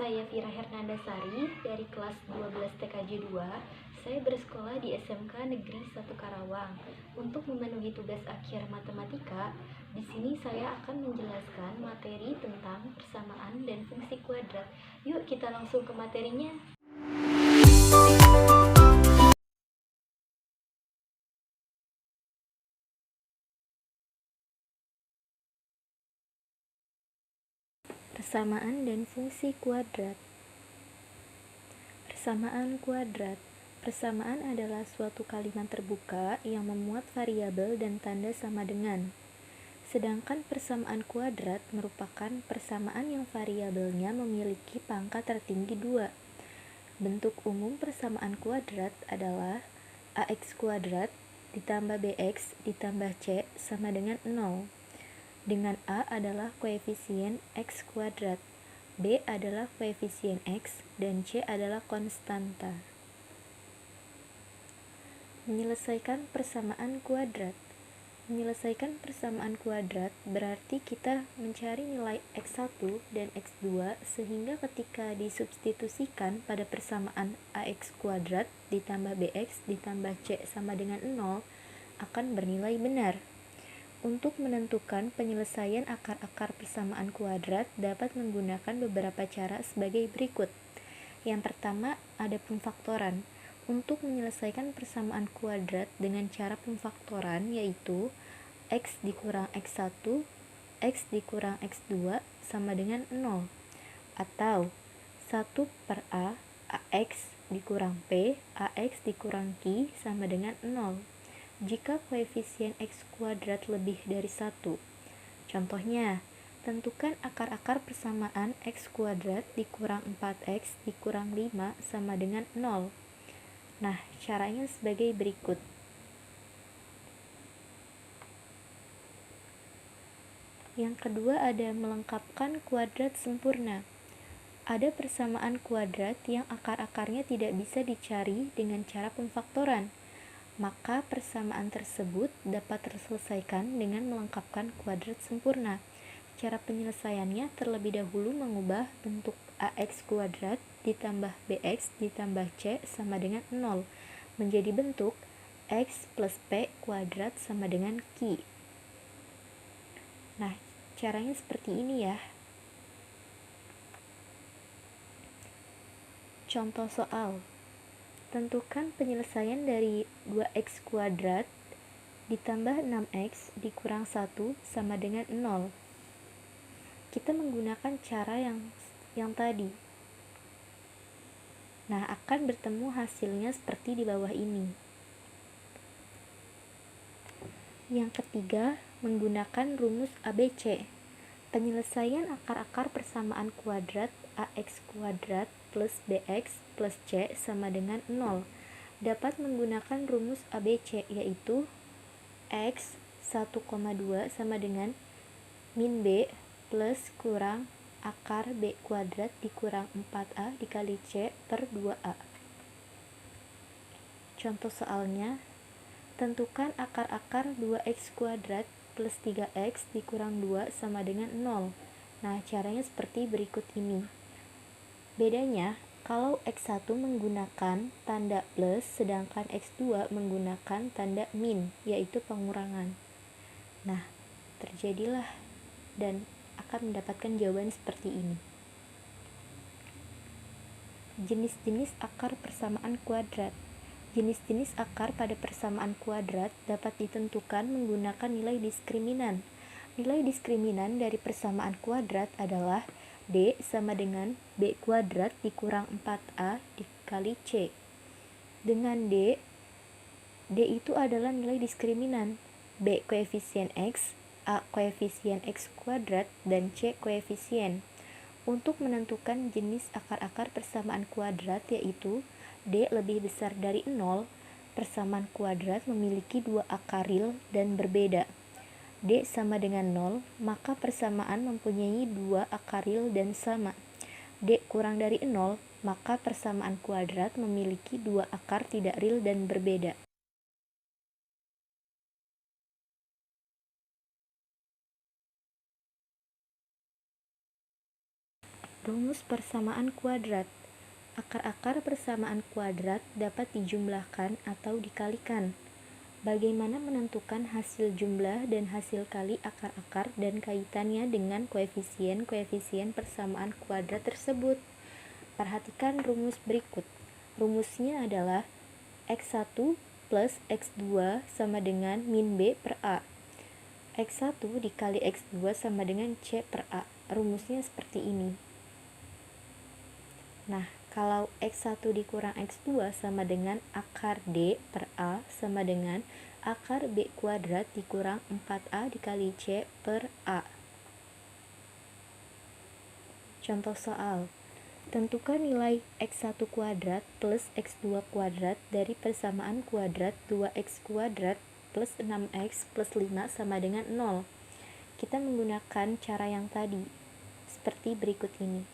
Saya Vira Hernandasari dari kelas 12 TKJ 2. Saya bersekolah di SMK Negeri 1 Karawang. Untuk memenuhi tugas akhir matematika, di sini saya akan menjelaskan materi tentang persamaan dan fungsi kuadrat. Yuk kita langsung ke materinya. Persamaan dan fungsi kuadrat. Persamaan kuadrat. Persamaan adalah suatu kalimat terbuka yang memuat variabel dan tanda sama dengan. Sedangkan persamaan kuadrat merupakan persamaan yang variabelnya memiliki pangkat tertinggi 2. Bentuk umum persamaan kuadrat adalah ax kuadrat ditambah bx ditambah c sama dengan 0. Dengan a adalah koefisien x kuadrat, b adalah koefisien x, dan c adalah konstanta. Menyelesaikan persamaan kuadrat. Menyelesaikan persamaan kuadrat berarti kita mencari nilai x1 dan x2 sehingga ketika disubstitusikan pada persamaan ax kuadrat ditambah bx ditambah c sama dengan 0 akan bernilai benar. Untuk menentukan penyelesaian akar-akar persamaan kuadrat dapat menggunakan beberapa cara sebagai berikut. Yang pertama ada pemfaktoran. Untuk menyelesaikan persamaan kuadrat dengan cara pemfaktoran yaitu x dikurang x1, x dikurang x2 sama dengan 0. Atau 1 per a, ax dikurang p, ax dikurang q sama dengan 0. Jika koefisien x kuadrat lebih dari 1. Contohnya, tentukan akar-akar persamaan x kuadrat dikurang 4x dikurang 5 sama dengan 0. Nah, caranya sebagai berikut. Yang kedua ada melengkapkan kuadrat sempurna. Ada persamaan kuadrat yang akar-akarnya tidak bisa dicari dengan cara pemfaktoran. Maka persamaan tersebut dapat terselesaikan dengan melengkapkan kuadrat sempurna. Cara penyelesaiannya terlebih dahulu mengubah bentuk ax kuadrat ditambah bx ditambah c sama dengan 0 menjadi bentuk x plus p kuadrat sama dengan q. Nah, caranya seperti ini ya. Contoh soal. Tentukan penyelesaian dari 2x kuadrat ditambah 6x dikurang 1 sama dengan 0. Kita menggunakan cara yang tadi. Nah, akan bertemu hasilnya seperti di bawah ini. Yang ketiga, menggunakan rumus ABC. Penyelesaian akar-akar persamaan kuadrat ax kuadrat plus bx plus c sama dengan 0 dapat menggunakan rumus ABC yaitu x 1,2 sama dengan min b plus kurang akar b kuadrat dikurang 4a dikali c per 2a. Contoh soalnya, tentukan akar-akar 2x kuadrat plus 3x dikurang 2 sama dengan 0. Nah, caranya seperti berikut ini. Bedanya, kalau x1 menggunakan tanda plus, sedangkan x2 menggunakan tanda min, yaitu pengurangan. Nah, terjadilah dan akan mendapatkan jawaban seperti ini. Jenis-jenis akar persamaan kuadrat. Jenis-jenis akar pada persamaan kuadrat dapat ditentukan menggunakan nilai diskriminan. Nilai diskriminan dari persamaan kuadrat adalah D sama dengan B kuadrat dikurang 4A dikali C. Dengan D itu adalah nilai diskriminan. B koefisien X, A koefisien X kuadrat, dan C koefisien. Untuk menentukan jenis akar-akar persamaan kuadrat yaitu D lebih besar dari 0, persamaan kuadrat memiliki 2 akar real dan berbeda. D sama dengan 0, maka persamaan mempunyai 2 akar real dan sama. D kurang dari 0, maka persamaan kuadrat memiliki 2 akar tidak real dan berbeda. Rumus persamaan kuadrat. Akar-akar persamaan kuadrat dapat dijumlahkan atau dikalikan. Bagaimana menentukan hasil jumlah dan hasil kali akar-akar dan kaitannya dengan koefisien-koefisien persamaan kuadrat tersebut? Perhatikan rumus berikut. Rumusnya adalah X1 plus X2 sama dengan min B per A. X1 dikali X2 sama dengan C per A. Rumusnya seperti ini. Nah, kalau X1 dikurang X2 sama dengan akar D per A sama dengan akar B kuadrat dikurang 4A dikali C per A. Contoh soal. Tentukan nilai X1 kuadrat plus X2 kuadrat dari persamaan kuadrat 2X kuadrat plus 6X plus 5 sama dengan 0. Kita menggunakan cara yang tadi, seperti berikut ini.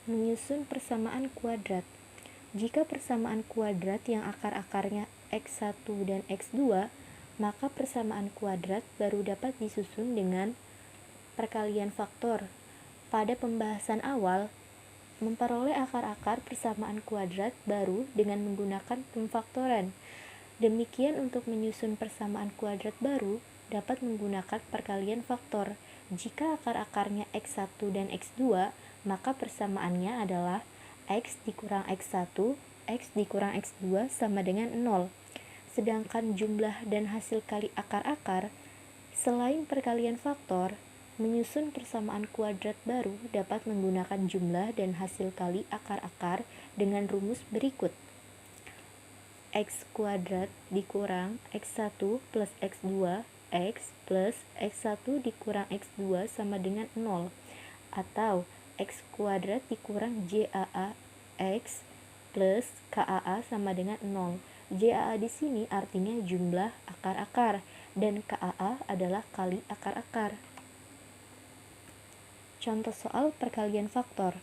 Menyusun persamaan kuadrat. Jika persamaan kuadrat yang akar-akarnya X1 dan X2, maka persamaan kuadrat baru dapat disusun dengan perkalian faktor. Pada pembahasan awal, memperoleh akar-akar persamaan kuadrat baru dengan menggunakan pemfaktoran. Demikian untuk menyusun persamaan kuadrat baru dapat menggunakan perkalian faktor. Jika akar-akarnya X1 dan X2, maka persamaannya adalah X dikurang X1, X dikurang X2 sama dengan 0. Sedangkan jumlah dan hasil kali akar-akar, selain perkalian faktor, menyusun persamaan kuadrat baru dapat menggunakan jumlah dan hasil kali akar-akar dengan rumus berikut. X kuadrat dikurang X1 plus X2, X plus X1 dikurang X2 sama dengan 0. Atau X kuadrat dikurang JAA X plus KAA sama dengan 0. JAA di sini artinya jumlah akar-akar dan KAA adalah kali akar-akar. Contoh soal perkalian faktor.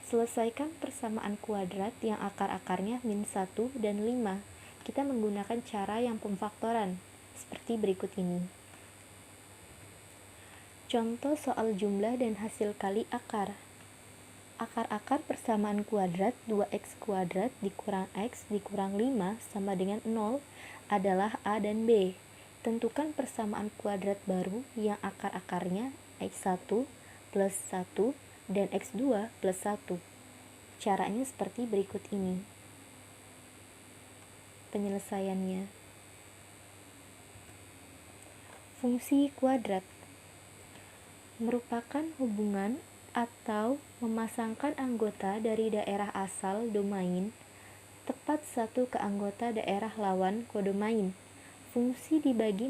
Selesaikan persamaan kuadrat yang akar-akarnya min 1 dan 5. Kita menggunakan cara yang pemfaktoran, seperti berikut ini. Contoh soal jumlah dan hasil kali akar. Akar-akar persamaan kuadrat 2X kuadrat dikurang X dikurang 5 sama dengan 0 adalah A dan B. Tentukan persamaan kuadrat baru yang akar-akarnya X1 plus 1 dan X2 plus 1. Caranya seperti berikut ini. Penyelesaiannya. Fungsi kuadrat merupakan hubungan atau memasangkan anggota dari daerah asal domain tepat satu ke anggota daerah lawan kodomain. Fungsi dibagi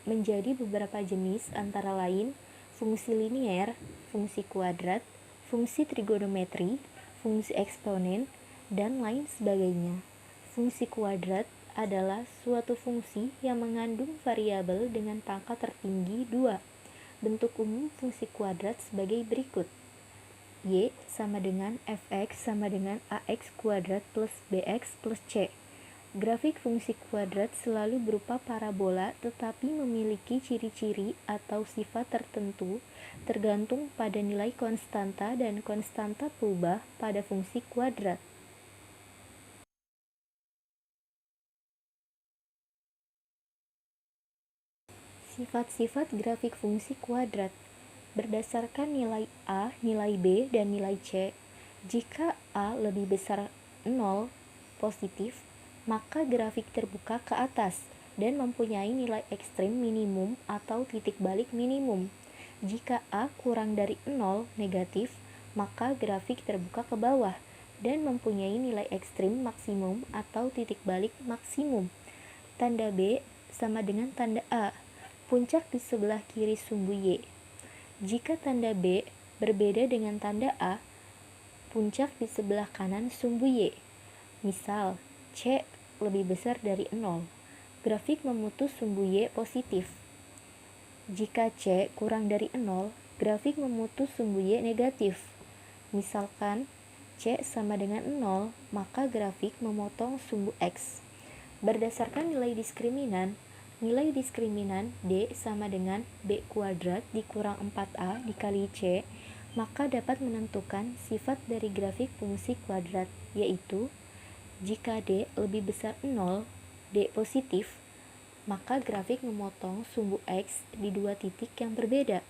menjadi beberapa jenis antara lain fungsi linier, fungsi kuadrat, fungsi trigonometri, fungsi eksponen, dan lain sebagainya. Fungsi kuadrat adalah suatu fungsi yang mengandung variabel dengan pangkat tertinggi 2. Bentuk umum fungsi kuadrat sebagai berikut. Y sama dengan fx sama dengan ax kuadrat plus bx plus c. Grafik fungsi kuadrat selalu berupa parabola tetapi memiliki ciri-ciri atau sifat tertentu tergantung pada nilai konstanta dan konstanta berubah pada fungsi kuadrat. Sifat-sifat grafik fungsi kuadrat berdasarkan nilai A, nilai B, dan nilai C. Jika A lebih besar 0 positif, maka grafik terbuka ke atas dan mempunyai nilai ekstrim minimum atau titik balik minimum. Jika A kurang dari 0 negatif, maka grafik terbuka ke bawah dan mempunyai nilai ekstrim maksimum atau titik balik maksimum. Tanda B sama dengan tanda A, puncak di sebelah kiri sumbu Y. Jika tanda B berbeda dengan tanda A, puncak di sebelah kanan sumbu Y. Misal, C lebih besar dari 0. Grafik memutus sumbu Y positif. Jika C kurang dari 0, grafik memutus sumbu Y negatif. Misalkan, C sama dengan 0, maka grafik memotong sumbu X. Berdasarkan nilai diskriminan, Nilai diskriminan D sama dengan B kuadrat dikurang 4A dikali C, maka dapat menentukan sifat dari grafik fungsi kuadrat, yaitu jika D lebih besar 0, D positif, maka grafik memotong sumbu X di dua titik yang berbeda.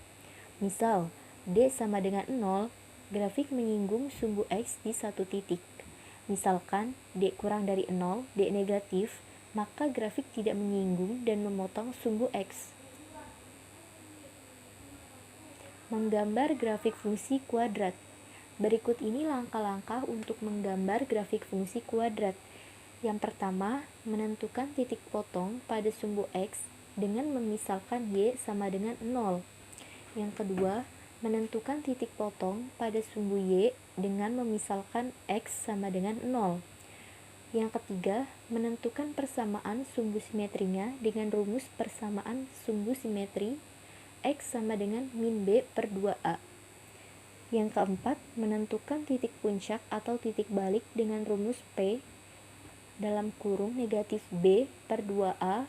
Misal, D sama dengan 0, grafik menyinggung sumbu X di satu titik. Misalkan D kurang dari 0, D negatif, maka grafik tidak menyinggung dan memotong sumbu X. Menggambar grafik fungsi kuadrat. Berikut ini langkah-langkah untuk menggambar grafik fungsi kuadrat. Yang pertama, menentukan titik potong pada sumbu X dengan memisalkan Y sama dengan 0. Yang kedua, menentukan titik potong pada sumbu Y dengan memisalkan X sama dengan 0. Yang ketiga, menentukan persamaan sumbu simetrinya dengan rumus persamaan sumbu simetri X sama dengan min B per 2A. Yang keempat, menentukan titik puncak atau titik balik dengan rumus P dalam kurung negatif B per 2A,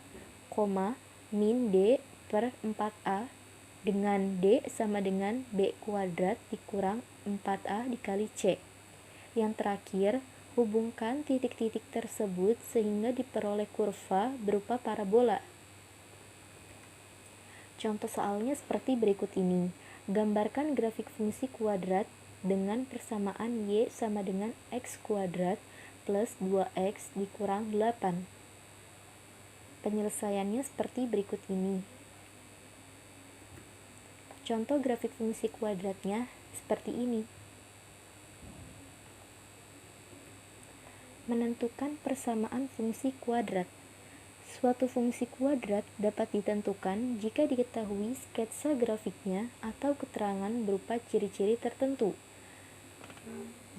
min D per 4A dengan D sama dengan B kuadrat dikurang 4A dikali C. Yang terakhir, hubungkan titik-titik tersebut sehingga diperoleh kurva berupa parabola. Contoh soalnya seperti berikut ini. Gambarkan grafik fungsi kuadrat dengan persamaan Y sama dengan X kuadrat plus 2X dikurang 8. Penyelesaiannya seperti berikut ini. Contoh grafik fungsi kuadratnya seperti ini. Menentukan persamaan fungsi kuadrat. Suatu fungsi kuadrat dapat ditentukan jika diketahui sketsa grafiknya atau keterangan berupa ciri-ciri tertentu.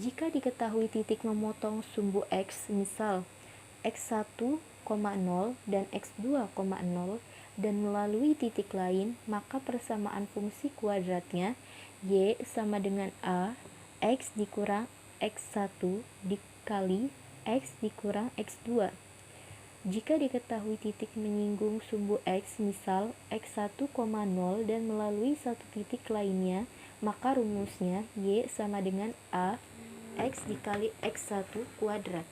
Jika diketahui titik memotong sumbu X, misal X1, 0 dan X2, 0, dan melalui titik lain, maka persamaan fungsi kuadratnya Y sama dengan A, X dikurang X1 dikali X dikurang X2. Jika diketahui titik menyinggung sumbu X, misal X1, 0 dan melalui satu titik lainnya, maka rumusnya Y sama dengan A, X dikali X1 kuadrat.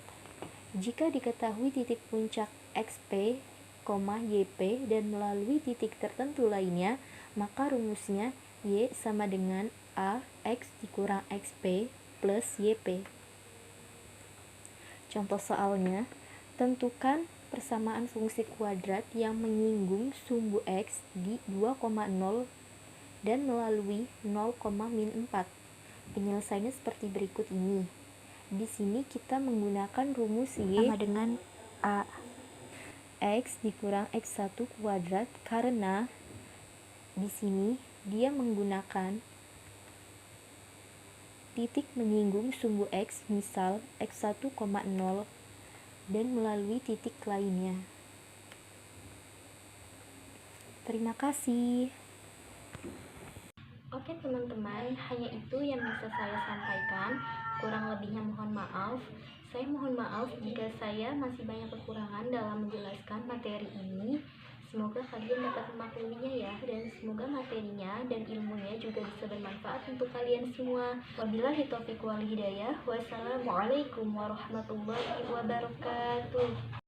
Jika diketahui titik puncak XP, YP dan melalui titik tertentu lainnya, maka rumusnya Y sama dengan A, X dikurang XP plus YP. Contoh soalnya, tentukan persamaan fungsi kuadrat yang menyinggung sumbu X di 2,0 dan melalui 0,-4. Penyelesaiannya seperti berikut ini. Di sini kita menggunakan rumus Y sama dengan A, X dikurang X1 kuadrat karena di sini dia menggunakan titik menyinggung sumbu X, misal X1, 0 dan melalui titik lainnya. Terima kasih. Oke teman-teman, hanya itu yang bisa saya sampaikan. Kurang lebihnya mohon maaf. Saya mohon maaf jika saya masih banyak kekurangan dalam menjelaskan materi ini. Semoga kalian dapat memakluminya ya, dan semoga materinya dan ilmunya juga bisa bermanfaat untuk kalian semua. Wabillahi taufiq wal hidayah. Wassalamualaikum warahmatullahi wabarakatuh.